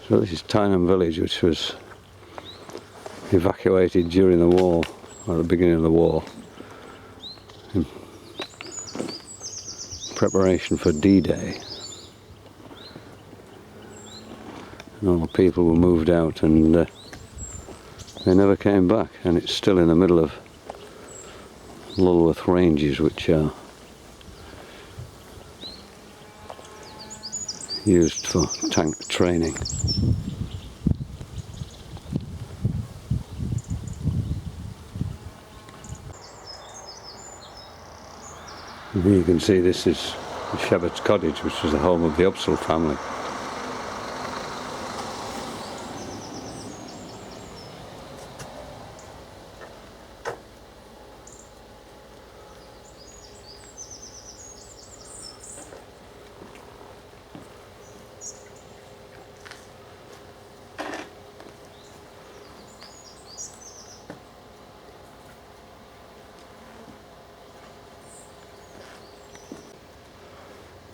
So this is Tyneham village, which was evacuated during the war, or the beginning of the war, in preparation for D-Day. And all the people were moved out, and they never came back, and it's still in the middle of Lulworth Ranges, which are used for tank training. And here you can see this is the Shepherd's Cottage, which was the home of the Upsall family.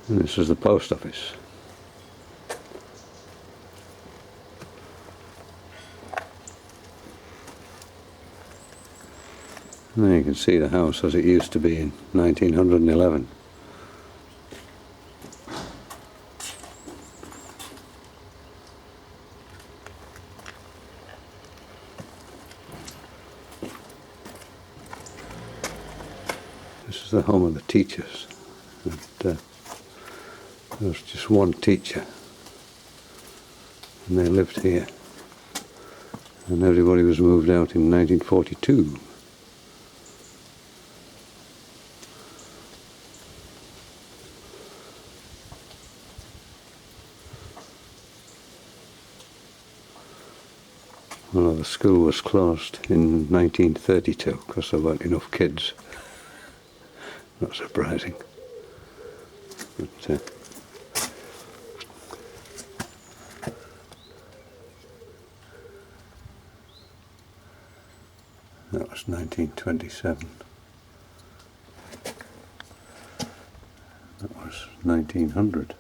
And this is the post office. And there you can see the house as it used to be in 1911. This is the home of the teachers. And, there was just one teacher, and they lived here, and everybody was moved out in 1942. Well, the school was closed in 1932 because there weren't enough kids. Not surprising. But, that was 1927. That was 1900.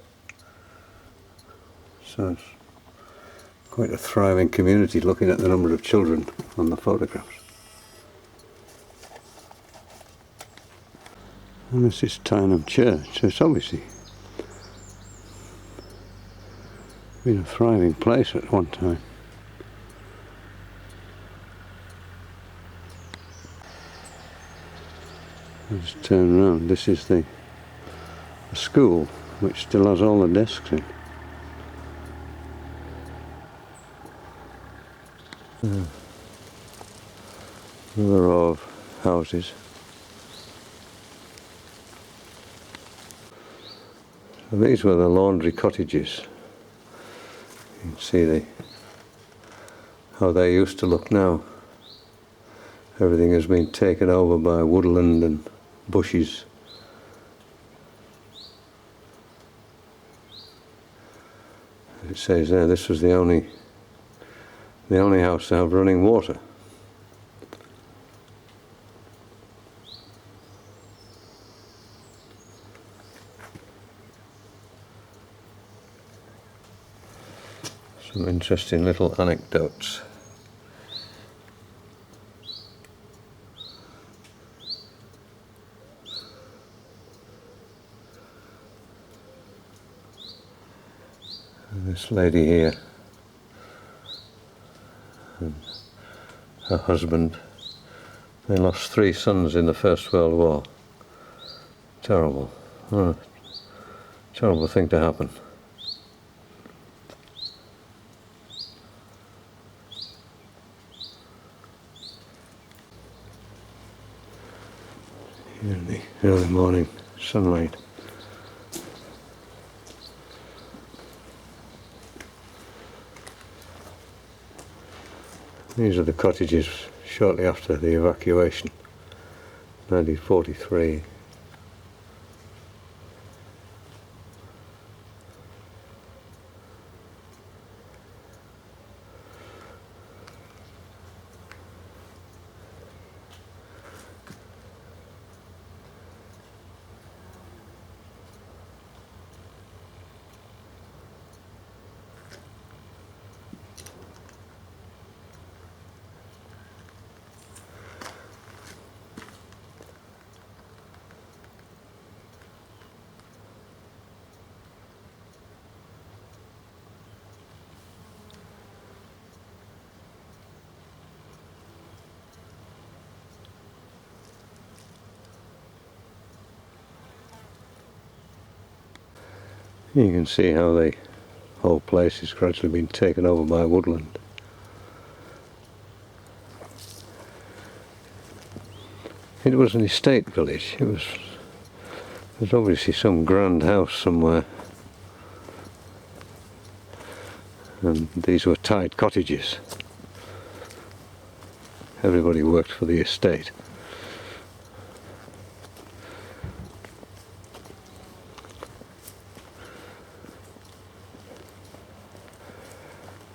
So it's quite a thriving community, looking at the number of children on the photographs. And this is Tyneham Church, so it's obviously been a thriving place at one time. I'll just turn around. This is the school, which still has all the desks in. Another row of houses. So these were the laundry cottages. You can see how they used to look now. Everything has been taken over by woodland and bushes. It says there this was the only house to have running water. Some interesting little anecdotes. And this lady here and her husband, they lost 3 sons in the First World War. Terrible. Terrible thing to happen. Here in the early morning sunlight. These are the cottages shortly after the evacuation, 1943. You can see how the whole place has gradually been taken over by woodland. It was an estate village. There's obviously some grand house somewhere. And these were tied cottages. Everybody worked for the estate.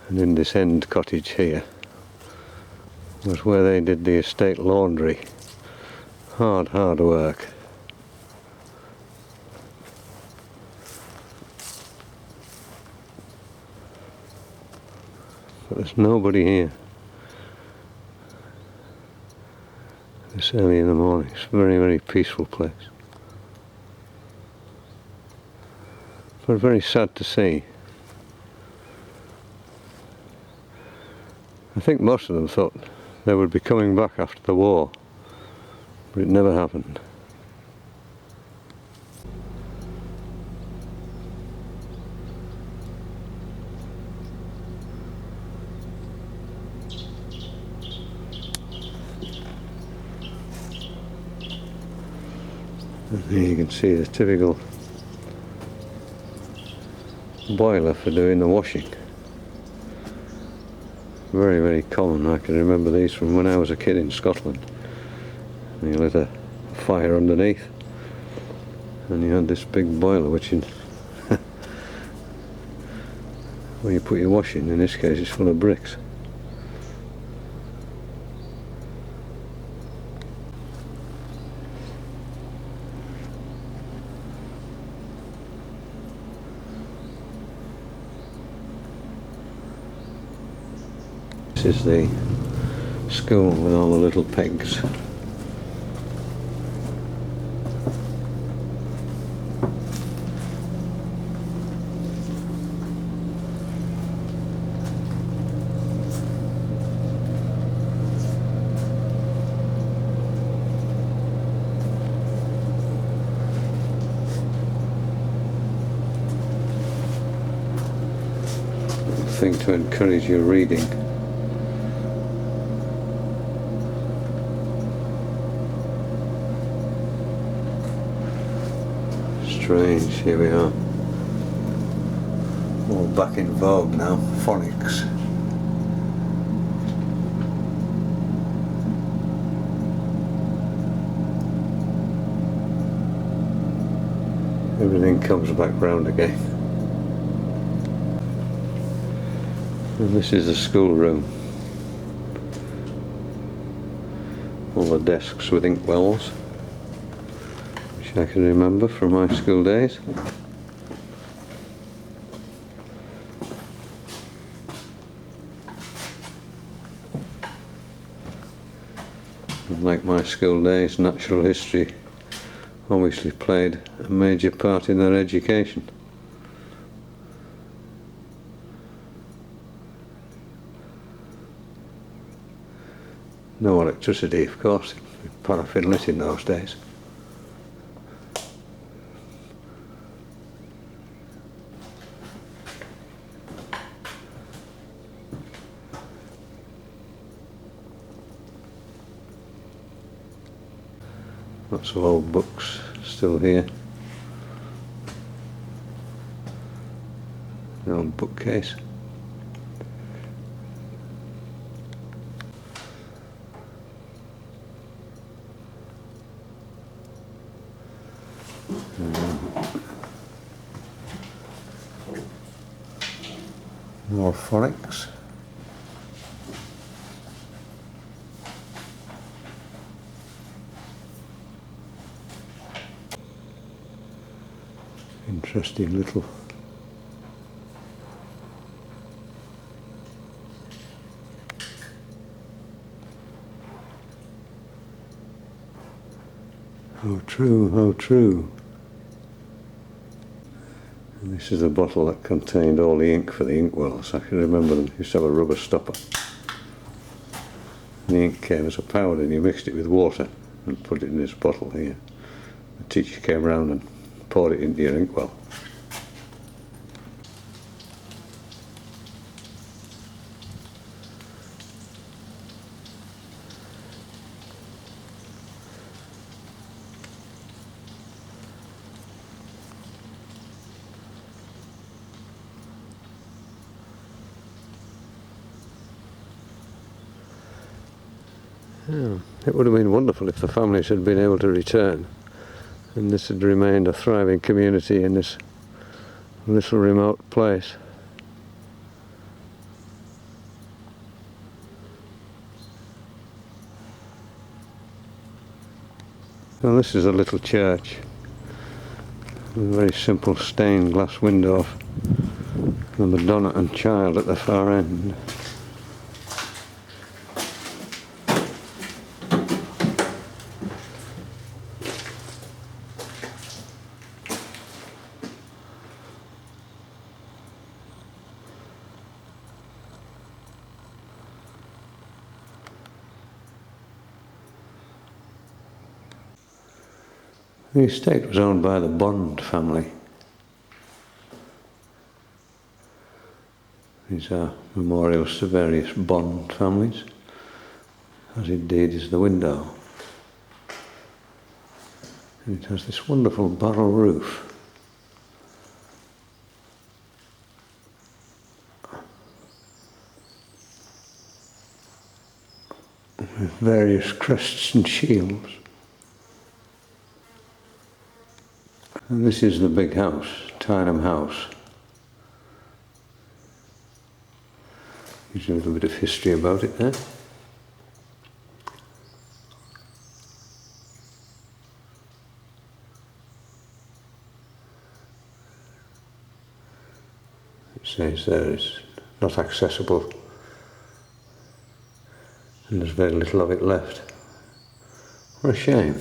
And in this end cottage here was where they did the estate laundry. Hard work. But there's nobody here this early in the morning. It's a very peaceful place. But very sad to see. I think most of them thought they would be coming back after the war, but it never happened. And here you can see the typical boiler for doing the washing. Very common. I can remember these from when I was a kid in Scotland. You lit a fire underneath and you had this big boiler which where you put your washing. In this case it's full of bricks. This is the school with all the little pegs. I think to encourage your reading. Strange, here we are. All back in vogue now, phonics. Everything comes back round again. And this is the schoolroom. All the desks with inkwells, which I can remember from my school days. And like my school days, natural history obviously played a major part in their education. No electricity, of course, paraffin lit in those days. Lots of old books still here. An old bookcase. More phonics. Interesting little how true, how true. And this is a bottle that contained all the ink for the inkwells. I can remember them used to have a rubber stopper. And the ink came as a powder and you mixed it with water and put it in this bottle here. The teacher came round and poured it into your inkwell. Yeah, it would have been wonderful if the families had been able to return and this had remained a thriving community in this little remote place. Well, this is a little church, a very simple stained glass window, the Madonna and Child at the far end. The estate was owned by the Bond family. These are memorials to various Bond families, as indeed is the window. And it has this wonderful barrel roof. With various crests and shields. And this is the big house, Tyneham House. There's a little bit of history about it there. It says there it's not accessible and there's very little of it left. What a shame.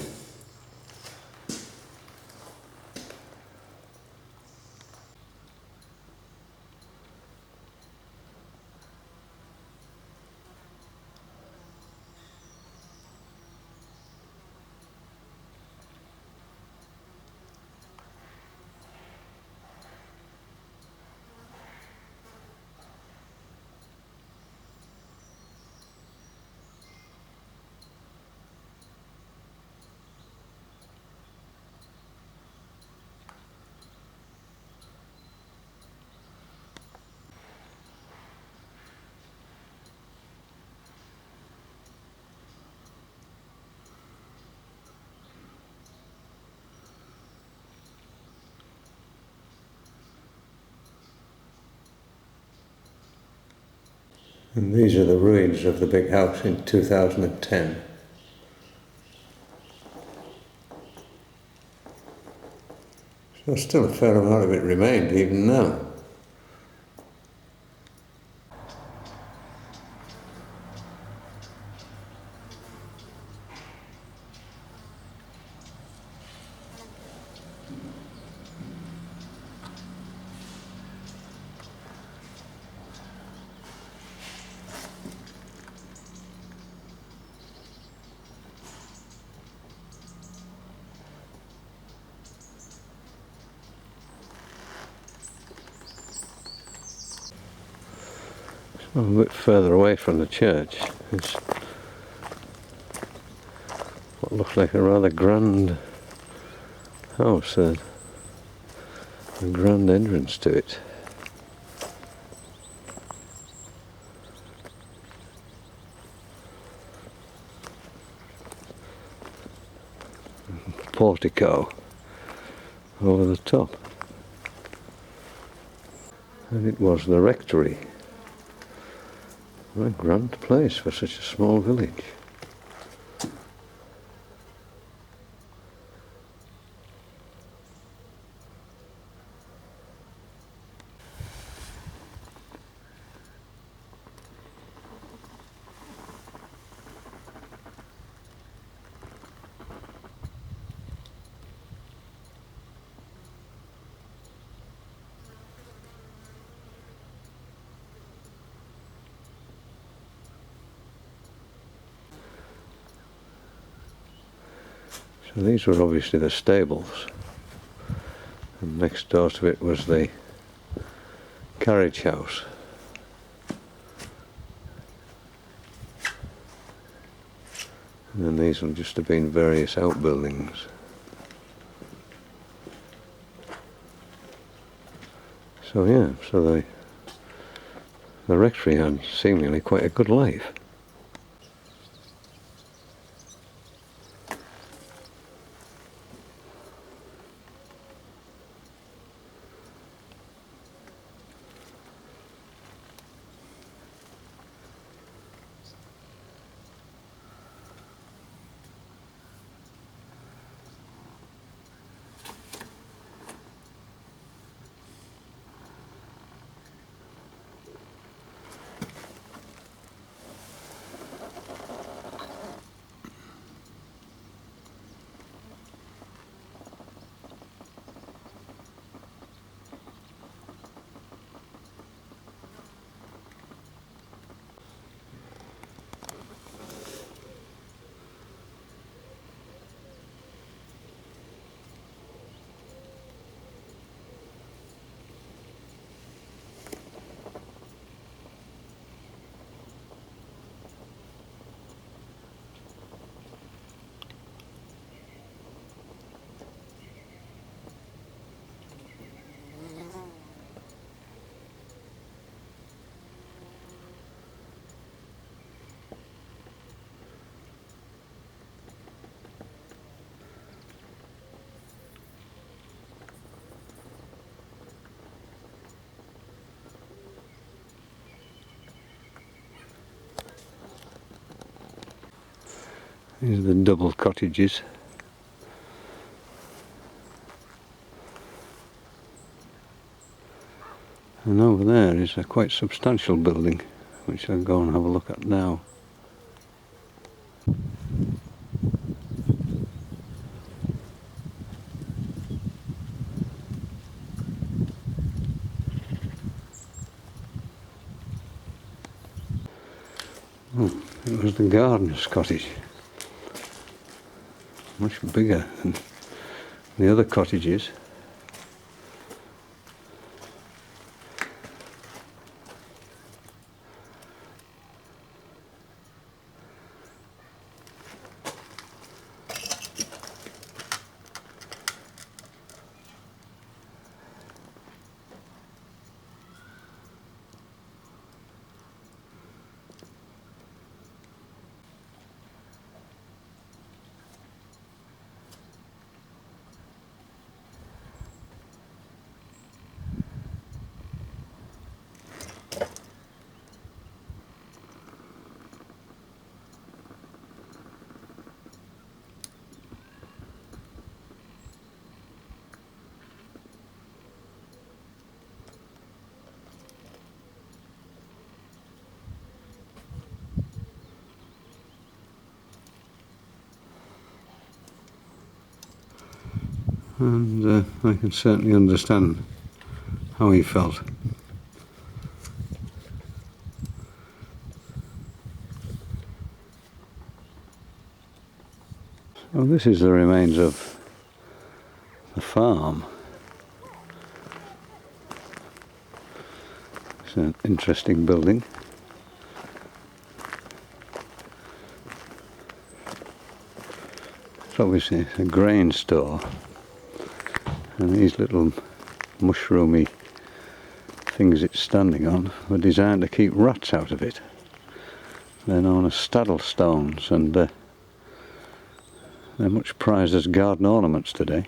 And these are the ruins of the big house in 2010. So still a fair amount of it remained even now. A bit further away from the church is what looks like a rather grand house, a grand entrance to it. Portico over the top, and it was the rectory. What a grand place for such a small village. So these were obviously the stables, and next door to it was the carriage house. And then these will just have been various outbuildings. So yeah, so the rectory had seemingly quite a good life. These are the double cottages. And over there is a quite substantial building, which I'll go and have a look at now. Oh, it was the gardener's cottage. Much bigger than the other cottages. And I can certainly understand how he felt. Well, this is the remains of the farm. It's an interesting building. It's obviously a grain store. And these little mushroomy things it's standing on were designed to keep rats out of it. They're known as staddle stones, and they're much prized as garden ornaments today.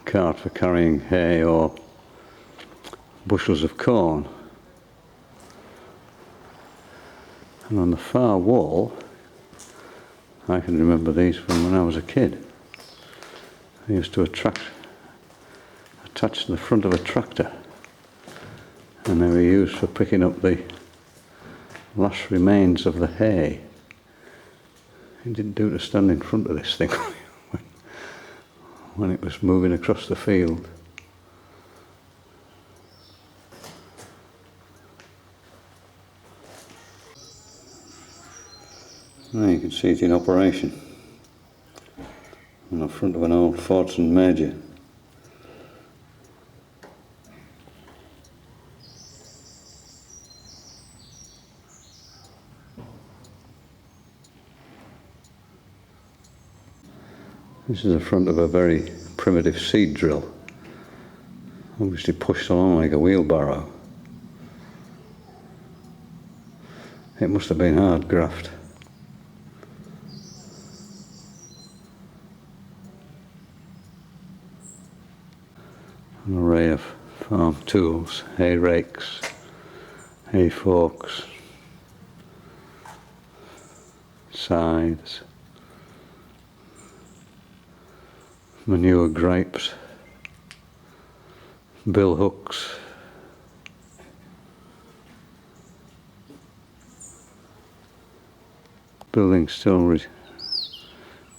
Cart for carrying hay or bushels of corn. And on the far wall, I can remember these from when I was a kid. They used to attach to the front of a tractor, and they were used for picking up the last remains of the hay. It didn't do to stand in front of this thing when it was moving across the field. Now you can see it in operation on the front of an old Fordson Major. This is the front of a very primitive seed drill, obviously pushed along like a wheelbarrow. It must have been hard graft. An array of farm tools, hay rakes, hay forks, scythes, manure gripes, bill hooks,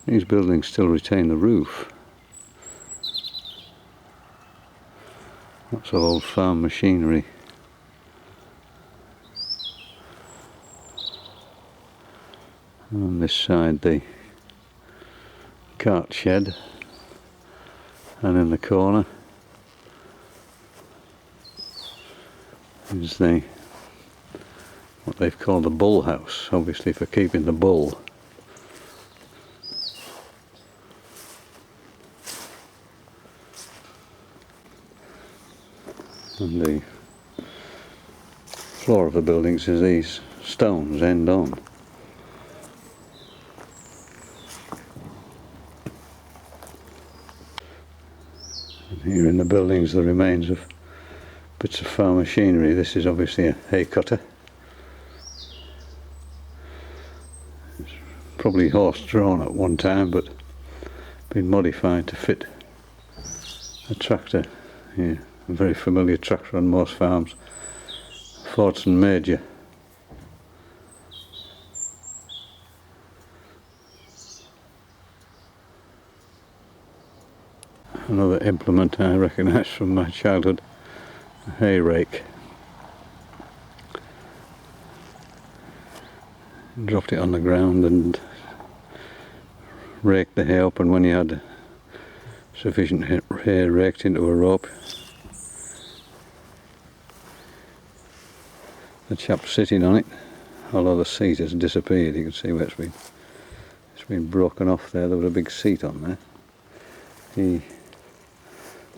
these buildings still retain the roof. Lots of old farm machinery. And on this side the cart shed, and in the corner is what they've called the bull house, obviously for keeping the bull. And the floor of the buildings is these stones end on. And here in the buildings the remains of bits of farm machinery. This is obviously a hay cutter. It's probably horse drawn at one time, but been modified to fit a tractor. Yeah, a very familiar tractor on most farms. Fortson Major. Another implement I recognise from my childhood, a hay rake. Dropped it on the ground and raked the hay up, and when you had sufficient hay raked into a rope, the chap sitting on it, although the seat has disappeared, you can see where it's been broken off there. There was a big seat on there. He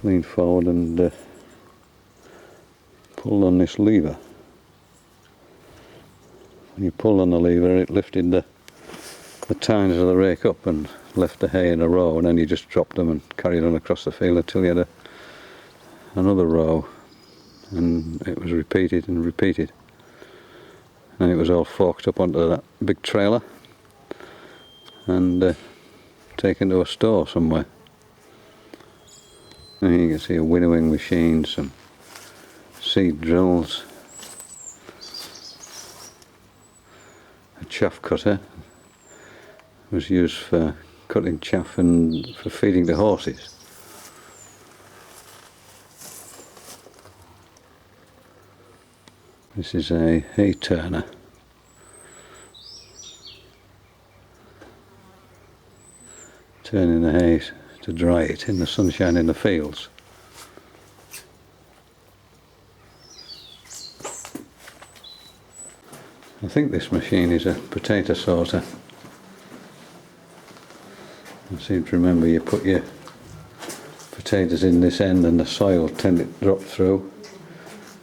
leaned forward and pulled on this lever. When you pulled on the lever, it lifted the tines of the rake up and left the hay in a row, and then you just dropped them and carried on across the field until you had another row, and it was repeated and repeated, and it was all forked up onto that big trailer and taken to a store somewhere. And you can see a winnowing machine, some seed drills, a chaff cutter was used for cutting chaff and for feeding the horses. This is a hay turner. Turning the hay to dry it in the sunshine in the fields. I think this machine is a potato sorter. I seem to remember you put your potatoes in this end and the soil tended to drop through.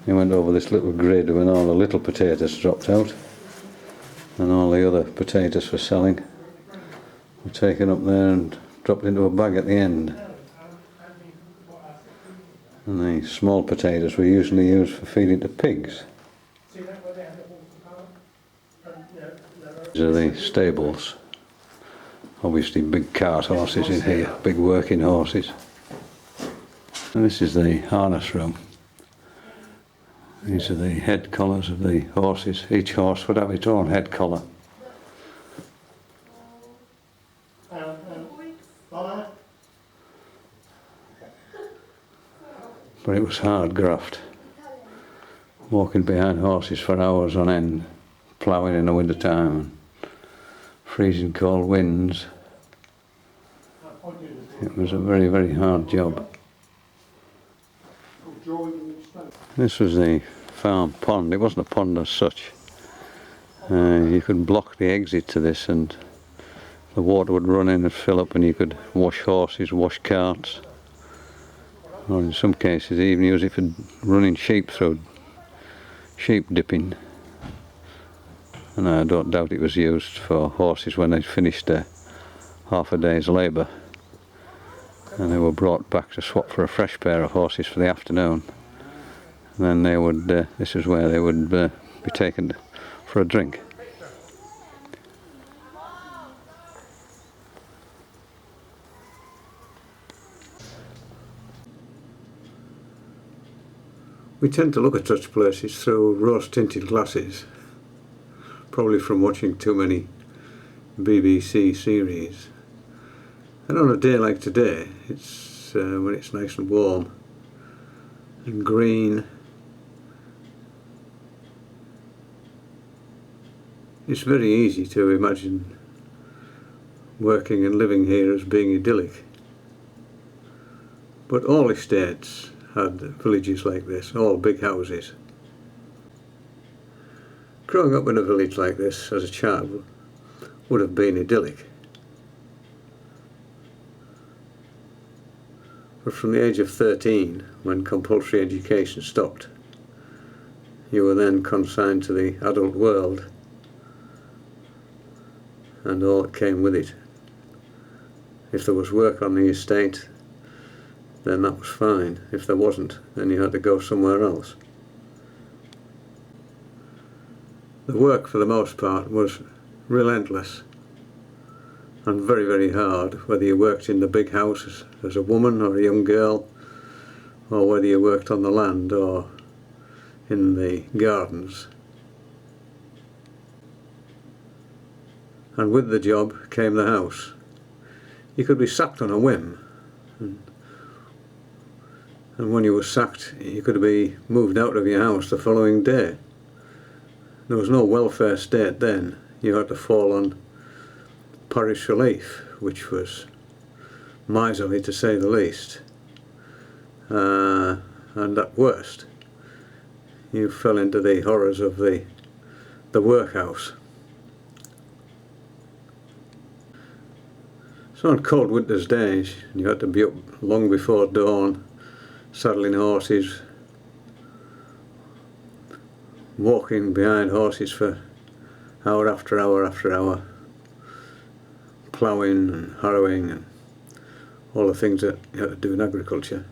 You went over this little grid when all the little potatoes dropped out, and all the other potatoes for selling were taken up there and dropped into a bag at the end. And the small potatoes were usually used for feeding to pigs. These are the stables. Obviously big cart horses in here, big working horses. And this is the harness room. These are the head collars of the horses. Each horse would have its own head collar. But it was hard graft. Walking behind horses for hours on end, ploughing in the winter time, and freezing cold winds. It was a very, very hard job. This was the farm pond. It wasn't a pond as such. You could block the exit to this and the water would run in and fill up, and you could wash horses, wash carts, or in some cases even use it for running sheep through, sheep dipping. And I don't doubt it was used for horses when they'd finished half a day's labour and they were brought back to swap for a fresh pair of horses for the afternoon. And then they would, this is where they would be taken for a drink. We tend to look at such places through rose-tinted glasses, probably from watching too many BBC series. And on a day like today, it's when it's nice and warm and green, it's very easy to imagine working and living here as being idyllic. But all estates had villages like this, all big houses. Growing up in a village like this as a child would have been idyllic. But from the age of 13, when compulsory education stopped, you were then consigned to the adult world and all that came with it. If there was work on the estate, then that was fine. If there wasn't, then you had to go somewhere else. The work, for the most part, was relentless and very, very hard, whether you worked in the big house as a woman or a young girl, or whether you worked on the land or in the gardens. And with the job came the house. You could be sacked on a whim, and when you were sacked you could be moved out of your house the following day. There was no welfare state then. You had to fall on parish relief, which was miserly to say the least, and at worst you fell into the horrors of the workhouse. So on cold winter's days you had to be up long before dawn, saddling horses, walking behind horses for hour after hour after hour, ploughing and harrowing and all the things that you had to do in agriculture.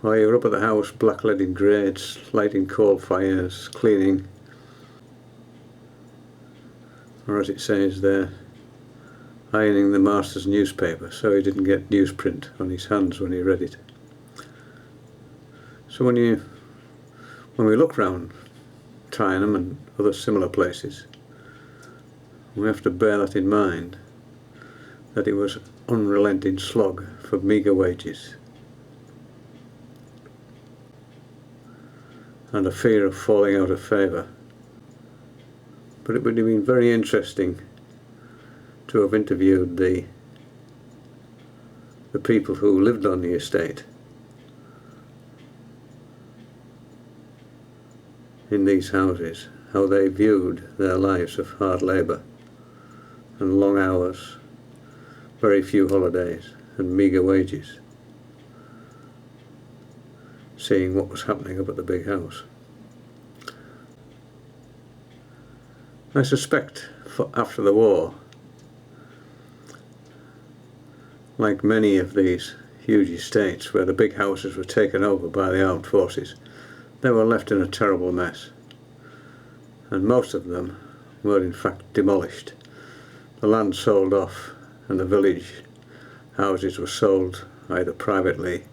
While you were up at the house blackleading grates, lighting coal fires, cleaning, or as it says there, ironing the master's newspaper so he didn't get newsprint on his hands when he read it. So when we look round Tyneham and other similar places, we have to bear that in mind, that it was unrelenting slog for meagre wages and a fear of falling out of favour. But it would have been very interesting to have interviewed the people who lived on the estate in these houses, how they viewed their lives of hard labour and long hours, very few holidays and meagre wages, seeing what was happening up at the big house. I suspect after the war, like many of these huge estates where the big houses were taken over by the armed forces, they were left in a terrible mess, and most of them were in fact demolished. The land sold off and the village houses were sold either privately,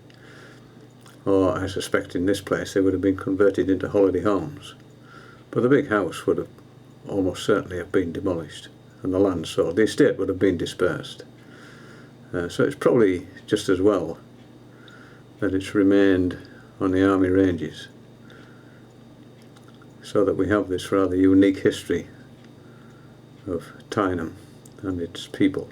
or I suspect in this place they would have been converted into holiday homes. But the big house would have almost certainly have been demolished and the land sold. The estate would have been dispersed. So it's probably just as well that it's remained on the Army Ranges, so that we have this rather unique history of Tyneham and its people.